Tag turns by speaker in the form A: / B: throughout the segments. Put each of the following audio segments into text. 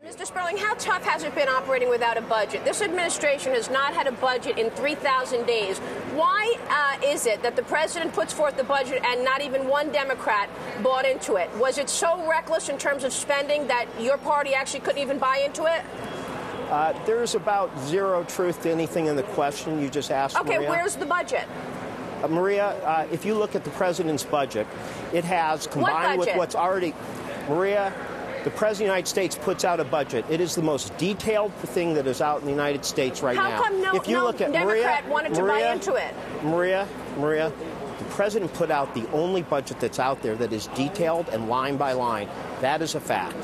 A: Mr. Sperling, how tough has it been operating without a budget? This administration has not had a budget in 3,000 days. Why is it that the president puts forth the budget and not even one Democrat bought into it? Was it so reckless in terms of spending that your party actually couldn't even buy into it?
B: There's about zero truth to anything in the question you just asked,
A: Okay,
B: Maria.
A: where's the budget?
B: Maria, if you look at the president's budget, it has, combined with what's already... Maria, the President of the United States puts out a budget. It is the most detailed thing that is out in the United States right now.
A: How come no Democrat wanted to buy into it?
B: Maria, the President put out the only budget that's out there that is detailed and line by line. That is a fact.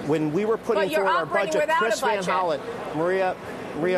B: When we were putting forward our budget, Chris Van Hollen, Maria,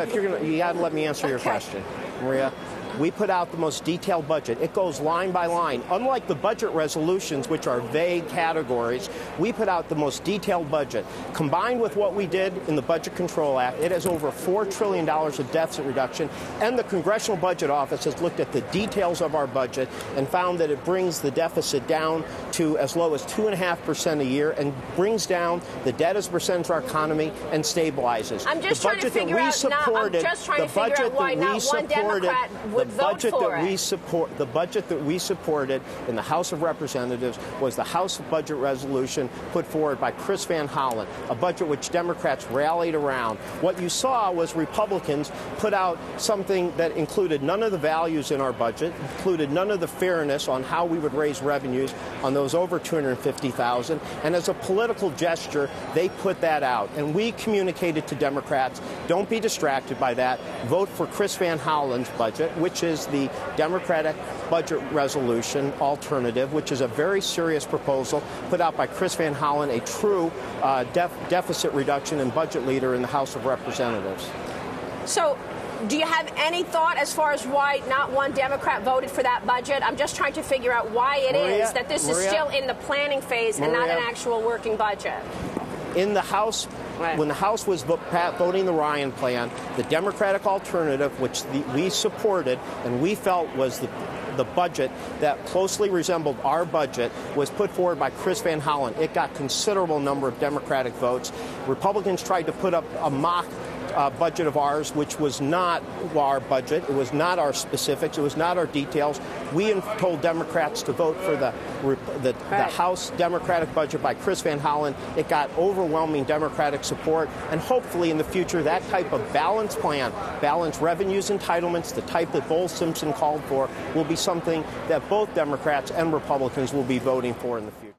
B: if you're gonna, you got to let me answer your question, Maria. We put out the most detailed budget. It goes line by line. Unlike the budget resolutions, which are vague categories, we put out the most detailed budget. Combined with what we did in the Budget Control Act, it has over $4 trillion of deficit reduction, and the Congressional Budget Office has looked at the details of our budget and found that it brings the deficit down to as low as 2.5% a year and brings down the debt as a percentage of our economy and stabilizes.
A: I'm just trying to figure out why not one Democrat would vote for it.
B: The budget that we supported in the House of Representatives was the House Budget Resolution put forward by Chris Van Hollen, a budget which Democrats rallied around. What you saw was Republicans put out something that included none of the values in our budget, included none of the fairness on how we would raise revenues on those over $250,000, and as a political gesture, they put that out. And we communicated to Democrats, don't be distracted by that, vote for Chris Van Hollen's budget, which is the Democratic budget resolution alternative, which is a very serious proposal put out by Chris Van Hollen, a true deficit reduction and budget leader in the House of Representatives.
A: So, do you have any thought as far as why not one Democrat voted for that budget? I'm just trying to figure out why it is that this is still in the planning phase and not an actual working budget.
B: In the House, when the House was voting the Ryan plan, the Democratic alternative, which we supported and we felt was the budget that closely resembled our budget, was put forward by Chris Van Hollen. It got considerable number of Democratic votes. Republicans tried to put up a mock budget of ours, which was not our budget. It was not our specifics. It was not our details. We told Democrats to vote for the House Democratic budget by Chris Van Hollen. It got overwhelming Democratic support, and hopefully in the future that type of balanced plan, balanced revenues, entitlements, the type that Bowles-Simpson called for, will be something that both Democrats and Republicans will be voting for in the future.